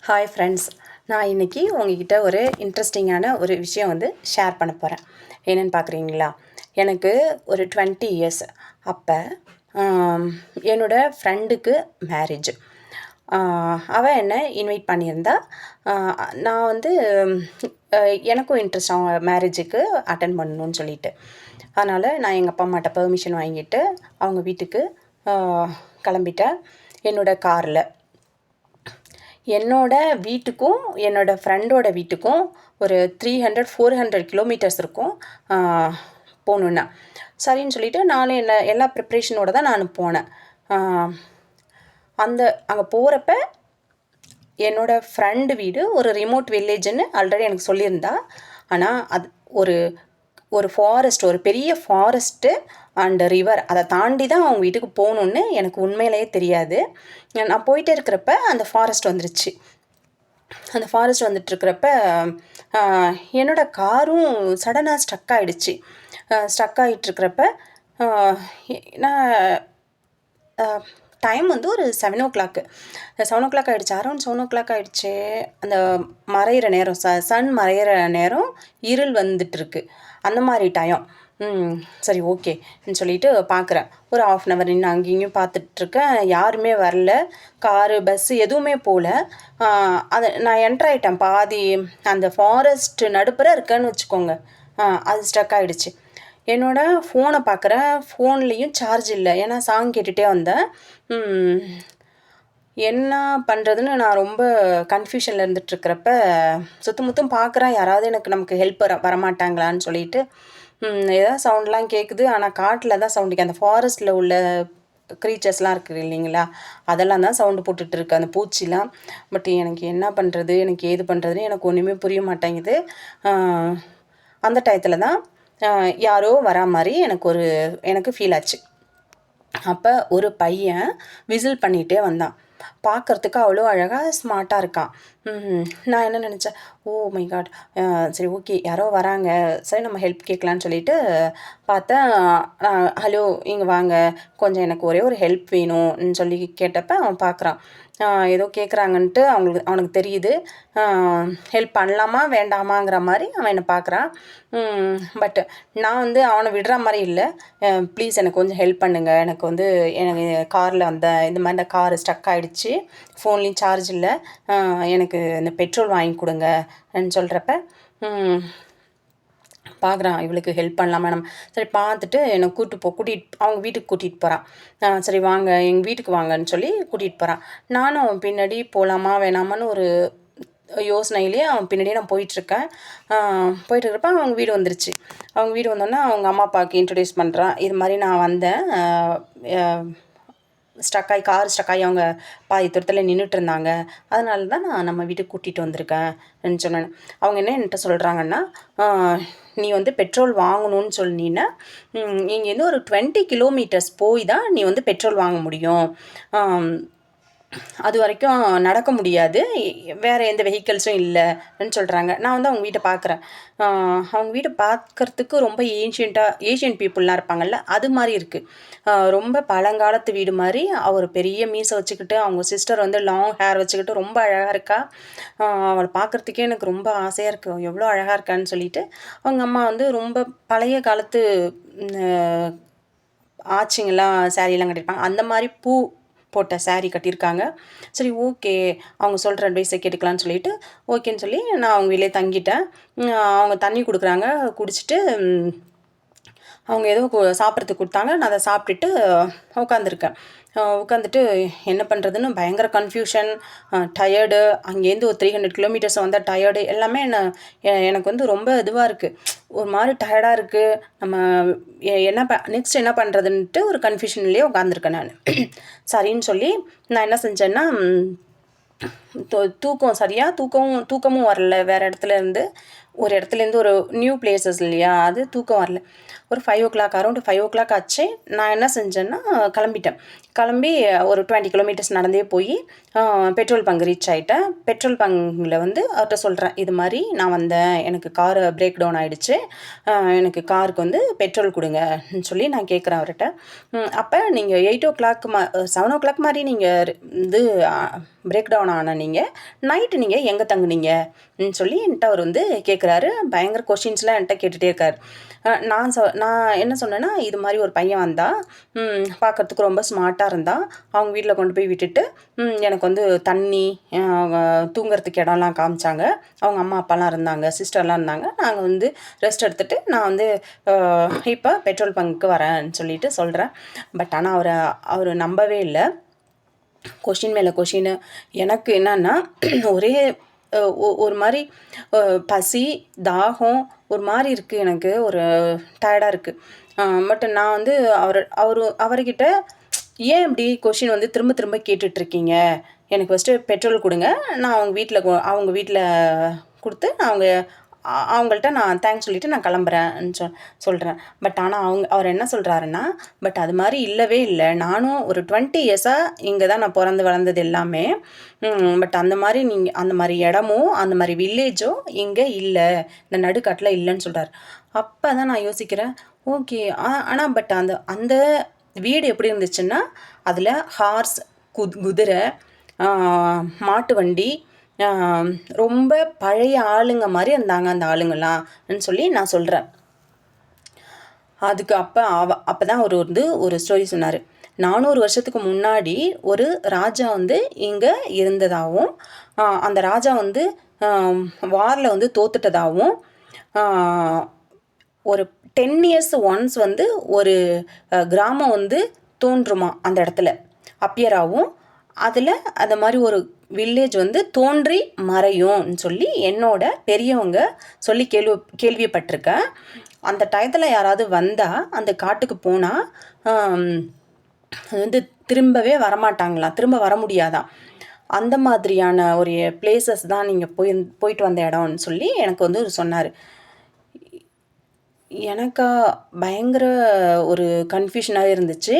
Hi friends, நான் இன்றைக்கி உங்ககிட்ட ஒரு இன்ட்ரெஸ்டிங்கான ஒரு விஷயம் ஷேர் பண்ண போகிறேன். என்னென்னு பார்க்குறீங்களா? எனக்கு ஒரு 20 இயர்ஸ். அப்போ என்னோடய ஃப்ரெண்டுக்கு மேரேஜ். அவள் என்னை இன்வைட் பண்ணியிருந்தா. நான் எனக்கும் இன்ட்ரெஸ்ட் அவங்க மேரேஜுக்கு அட்டன் பண்ணணும்னு சொல்லிட்டு. அதனால் நான் எங்கள் அப்பா அம்மாட்ட பெர்மிஷன் வாங்கிட்டு அவங்க வீட்டுக்கு கிளம்பிட்டேன் என்னோடய காரில். என்னோட வீட்டுக்கும் என்னோடய ஃப்ரெண்டோட வீட்டுக்கும் ஒரு 300-400 கிலோமீட்டர்ஸ் இருக்கும் போகணுன்னா. சரின்னு சொல்லிவிட்டு நானும் எல்லா ப்ரிப்ரேஷனோடு தான் நான் போனேன். அங்கே போகிறப்ப என்னோடய ஃப்ரெண்டு வீடு ஒரு ரிமோட் வில்லேஜுன்னு ஆல்ரெடி எனக்கு சொல்லியிருந்தா. ஆனால் அது ஒரு ஒரு ஃபாரஸ்ட், ஒரு பெரிய ஃபாரஸ்ட்டு அண்ட் ரிவர், அதை தாண்டி தான் அவங்க வீட்டுக்கு போகணுன்னு எனக்கு உண்மையிலேயே தெரியாது. நான் போயிட்டே இருக்கிறப்ப அந்த ஃபாரஸ்ட் வந்துருச்சு. அந்த ஃபாரஸ்ட் வந்துட்டுருக்கிறப்ப என்னோடய காரும் சடனாக ஸ்ட்ரக் ஆகிடுச்சு. ஸ்ட்ரக் ஆகிட்டுருக்கிறப்ப நான் டைம் ஒரு 7 o'clock. 7 o'clock ஆகிடுச்சு. அரௌண்ட் 7 o'clock ஆகிடுச்சு. அந்த மறையிற நேரம், சன் மறையிற நேரம், இருள் வந்துட்டுருக்கு. அந்த மாதிரி டைம். சரி, ஓகேன்னு சொல்லிட்டு பார்க்குறேன். ஒரு 1/2 hour நின்று அங்கேயும் பார்த்துட்ருக்கேன். யாருமே வரல. காரு, பஸ்ஸு எதுவுமே போகல. அதை நான் என்ட்ரு ஆகிட்டேன் பாதி அந்த ஃபாரஸ்ட் நடுப்புற இருக்கேன்னு வச்சுக்கோங்க. அது ஸ்ட்ரக் ஆகிடுச்சு. என்னோடய ஃபோனை பார்க்குறேன். ஃபோன்லேயும் சார்ஜ் இல்லை. ஏன்னா சாங் கேட்டுகிட்டே வந்தேன். என்ன பண்ணுறதுன்னு நான் ரொம்ப கன்ஃப்யூஷனில் இருந்துகிட்ருக்கிறப்ப சுத்தமுத்தும் பார்க்குறேன். யாராவது நமக்கு ஹெல்ப் வரமாட்டாங்களான்னு சொல்லிட்டு ஏதாவது சவுண்ட்லாம் கேட்குது. ஆனால் காட்டில் தான் சவுண்டு. அந்த ஃபாரஸ்ட்டில் உள்ள க்ரீச்சர்ஸ்லாம் இருக்குது இல்லைங்களா, அதெல்லாம் தான் சவுண்டு போட்டுட்ருக்கு, அந்த பூச்சிலாம். பட் எனக்கு என்ன பண்ணுறது, எனக்கு ஏது பண்ணுறதுன்னு எனக்கு ஒன்றுமே புரிய மாட்டேங்குது. அந்த டயத்தில் தான் யாரோ வரா மாதிரி எனக்கு ஃபீல் ஆச்சு. அப்போ ஒரு பையன் விசில் பண்ணிகிட்டே வந்தான். பார்க்குறதுக்கு அவ்வளோ அழகாக ஸ்மார்ட்டாக இருக்கான். நான் என்ன நினச்சேன், ஓ மை காட், சரி ஓகே யாரோ வராங்க, சரி நம்ம ஹெல்ப் கேட்கலான்னு சொல்லிட்டு பார்த்தேன். ஹலோ இங்கே வாங்க, கொஞ்சம் எனக்கு ஒரே ஒரு ஹெல்ப் வேணும்னு சொல்லி கேட்டப்போ அவன் பார்க்குறான். ஏதோ கேட்குறாங்கன்ட்டு அவனுக்கு தெரியுது. ஹெல்ப் பண்ணலாமா வேண்டாமாங்கிற மாதிரி அவன் என்னை பார்க்குறான். பட் நான் அவனை விடுற மாதிரி இல்லை. ப்ளீஸ் எனக்கு கொஞ்சம் ஹெல்ப் பண்ணுங்கள், எனக்கு காரில் இந்த மாதிரி கார் ஸ்டக் ஆகிடுச்சு, ஃபோன்லேயும் சார்ஜ் இல்லை, எனக்கு இந்த பெட்ரோல் வாங்கி கொடுங்கன்னு சொல்கிறப்ப பார்க்குறான் இவளுக்கு ஹெல்ப் பண்ணலாம் மேடம். சரி பார்த்துட்டு என்னை கூட்டிகிட்டு அவங்க வீட்டுக்கு கூட்டிகிட்டு போகிறான். சரி வாங்க எங்கள் வீட்டுக்கு வாங்கன்னு சொல்லி கூட்டிகிட்டு போகிறான். நானும் பின்னாடி போகலாமா வேணாமான்னு ஒரு யோசனையிலேயே அவன் பின்னாடியே நான் போயிட்டுருக்கேன். போயிட்டுருக்கிறப்ப அவங்க வீடு வந்துருச்சு. அவங்க வீடு வந்தோன்னே அவங்க அம்மா அப்பாவுக்கு இன்ட்ரடியூஸ் பண்ணுறான். இது மாதிரி நான் வந்தேன், கார் ஸ்டக் ஆகி அவங்க பாதி தூரத்தில் நின்றுட்டு இருந்தாங்க, அதனால தான் நான் நம்ம வீட்டுக்கு கூட்டிகிட்டு வந்திருக்கேன்னு சொன்னேன். அவங்க என்ன என்கிட்ட சொல்கிறாங்கன்னா, நீ பெட்ரோல் வாங்கணும்னு சொன்னீன்னா இங்கேருந்து ஒரு 20 கிலோமீட்டர்ஸ் போய் தான் நீ பெட்ரோல் வாங்க முடியும். அது வரைக்கும் நடக்க முடியாது, வேறு எந்த வெஹிக்கிள்ஸும் இல்லைன்னு சொல்கிறாங்க. நான் அவங்க வீட்டை பார்க்குறேன். அவங்க வீட்டை பார்க்குறதுக்கு ரொம்ப ஏஷியன் பீப்புளெலாம் இருப்பாங்கள்ல, அது மாதிரி இருக்குது. ரொம்ப பழங்காலத்து வீடு மாதிரி. அவர் பெரிய மீசை வச்சுக்கிட்டு, அவங்க சிஸ்டர் லாங் ஹேர் வச்சுக்கிட்டு ரொம்ப அழகாக இருக்கா. அவளை பார்க்குறதுக்கே எனக்கு ரொம்ப ஆசையாக இருக்குது, எவ்வளோ அழகாக இருக்கான்னு சொல்லிட்டு. அவங்க அம்மா ரொம்ப பழைய காலத்து ஆச்சிங்கெல்லாம் சாரீலாம் கட்டியிருப்பாங்க, அந்த மாதிரி பூ போட்ட சாரீ கட்டியிருக்காங்க. சரி ஓகே, அவங்க சொல்கிற அட்வைஸை கேட்டுக்கலான்னு சொல்லிட்டு ஓகேன்னு சொல்லி நான் அவங்க வீட்டிலே தங்கிட்டேன். அவங்க தண்ணி கொடுக்குறாங்க, குடிச்சிட்டு அவங்க ஏதோ சாப்பிட்றதுக்கு கொடுத்தாங்க. நான் அதை சாப்பிட்டுட்டு உட்காந்துட்டு என்ன பண்ணுறதுன்னு பயங்கர கன்ஃபியூஷன், டயர்டு. அங்கேருந்து ஒரு 300 கிலோமீட்டர்ஸ் வந்தால் டயர்டு, எல்லாமே எனக்கு ரொம்ப இதுவாக இருக்குது, ஒரு மாதிரி டயர்டாக இருக்குது. நம்ம நெக்ஸ்ட் என்ன பண்ணுறதுன்ட்டு ஒரு கன்ஃபியூஷன்லேயே உட்காந்துருக்கேன் நான். சரின்னு சொல்லி நான் என்ன செஞ்சேன்னா, தூக்கம் சரியாக தூக்கமும் வரல வேறு இடத்துல இருந்து. ஒரு இடத்துலேருந்து ஒரு நியூ பிளேசஸ் இல்லையா, அது தூக்கம் வரல. ஒரு 5:00 அரௌண்ட் 5:00 ஆச்சு. நான் என்ன செஞ்சேன்னா கிளம்பிட்டேன். கிளம்பி ஒரு 20 கிலோமீட்டர்ஸ் நடந்தே போய் பெட்ரோல் பங்க் ரீச் ஆகிட்டேன். பெட்ரோல் பங்கில் வந்து அவர்கிட்ட சொல்கிறேன், இது மாதிரி நான் வந்தேன், எனக்கு கார் பிரேக் டவுன் ஆகிடுச்சு, எனக்கு காருக்கு வந்து பெட்ரோல் கொடுங்கன்னு சொல்லி நான் கேட்குறேன் அவர்கிட்ட. அப்போ நீங்கள் 7:00 மாதிரி நீங்கள் இது பிரேக் டவுன் ஆன நீங்கள் நைட்டு நீங்கள் எங்கே தங்குனீங்கன்னு சொல்லி என்கிட்ட அவர் வந்து கேட்குறாரு. பயங்கர கொஷின்ஸ்லாம் என்கிட்ட கேட்டுகிட்டே இருக்கார். நான் என்ன சொன்னேன்னா, இது மாதிரி ஒரு பையன் வந்தான், பார்க்குறதுக்கு ரொம்ப ஸ்மார்ட்டாக இருந்தான், அவங்க வீட்டில் கொண்டு போய் விட்டுட்டு எனக்கு வந்து தண்ணி, தூங்குறதுக்கு இடம்லாம் காமிச்சாங்க. அவங்க அம்மா அப்பாலாம் இருந்தாங்க, சிஸ்டர்லாம் இருந்தாங்க. நாங்கள் வந்து ரெஸ்ட் எடுத்துகிட்டு நான் வந்து இப்போ பெட்ரோல் பங்க்கு வரேன்னு சொல்லிட்டு சொல்கிறேன். பட் ஆனால் அவர் நம்பவே இல்லை. கொஷின் மேலே கொஷின்னு. எனக்கு என்னன்னா ஒரே ஒரு மாதிரி பசி, தாகம் ஒரு மாதிரி இருக்குது, எனக்கு ஒரு டயர்டாக இருக்குது. பட் நான் வந்து அவர்கிட்ட ஏன் இப்படி கொஷின் வந்து திரும்ப திரும்ப கேட்டுட்ருக்கீங்க, எனக்கு ஃபஸ்ட்டு பெட்ரோல் கொடுங்க, நான் அவங்க வீட்டில் கொடுத்து நான் அவங்கள்ட்ட நான் தேங்க்ஸ் சொல்லிவிட்டு நான் கிளம்புறேன்னு சொல்கிறேன். பட் ஆனால் அவர் என்ன சொல்கிறாருன்னா, பட் அது மாதிரி இல்லவே இல்லை, நானும் ஒரு 20 இயர்ஸாக இங்கே தான் நான் பிறந்து வளர்ந்தது எல்லாமே, பட் அந்த மாதிரி இடமும் அந்த மாதிரி வில்லேஜோ இங்கே இல்லை, இந்த நடுக்காட்டில் இல்லைன்னு சொல்கிறார். அப்போ தான் நான் யோசிக்கிறேன், ஓகே. ஆனால் பட் அந்த வீடு எப்படி இருந்துச்சுன்னா, அதில் ஹார்ஸ், குதிரை, மாட்டு வண்டி, ரொம்ப பழைய ஆளுங்க மாதிரி இருந்தாங்க அந்த ஆளுங்களாம்னு சொல்லி நான் சொல்கிறேன். அதுக்கு அப்போ தான் அவர் வந்து ஒரு ஸ்டோரி சொன்னார். 400 வருஷத்துக்கு முன்னாடி ஒரு ராஜா வந்து இங்கே இருந்ததாகவும், அந்த ராஜா வந்து வாரில் வந்து தோத்துட்டதாகவும், ஒரு 10 இயர்ஸ் ஒன்ஸ் வந்து ஒரு கிராமம் வந்து தோன்றுமா அந்த இடத்துல அப்பியராகவும், அதில் அந்த மாதிரி ஒரு வில்லேஜ் வந்து தோன்றி மறையும்னு சொல்லி என்னோட பெரியவங்க சொல்லி கேள்விப்பட்டிருக்கேன். அந்த டயத்தில் யாராவது வந்தால் அந்த காட்டுக்கு போனால் அது வந்து திரும்பவே வரமாட்டாங்களாம், திரும்ப வர முடியாதான். அந்த மாதிரியான ஒரு பிளேசஸ் தான் நீங்கள் போயிட்டு வந்த இடம்னு சொல்லி எனக்கு வந்து சொன்னார். எனக்கா பயங்கர ஒரு கன்ஃபியூஷனாகவே இருந்துச்சு.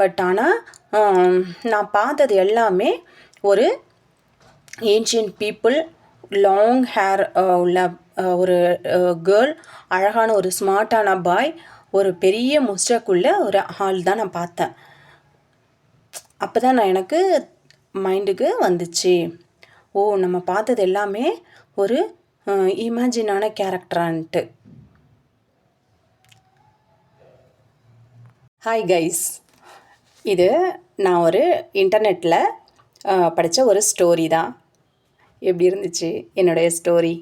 பட் ஆனால் நான் பார்த்தது எல்லாமே ஒரு ஏன்ஷியன்ட் பீப்புள், லாங் ஹேர் உள்ள ஒரு கேர்ள், அழகான ஒரு ஸ்மார்ட்டான பாய், ஒரு பெரிய முஸ்டக்குள்ள ஒரு ஆள் தான் நான் பார்த்தேன். அப்போ தான் எனக்கு மைண்டுக்கு வந்துச்சு, ஓ நம்ம பார்த்தது எல்லாமே ஒரு இமேஜினான கேரக்டரான்ட்டு. ஹாய் கைஸ், இது நான் ஒரு இன்டர்நெட்டில் படித்த ஒரு ஸ்டோரி தான். எப்படி இருந்துச்சு என்னுடைய ஸ்டோரி?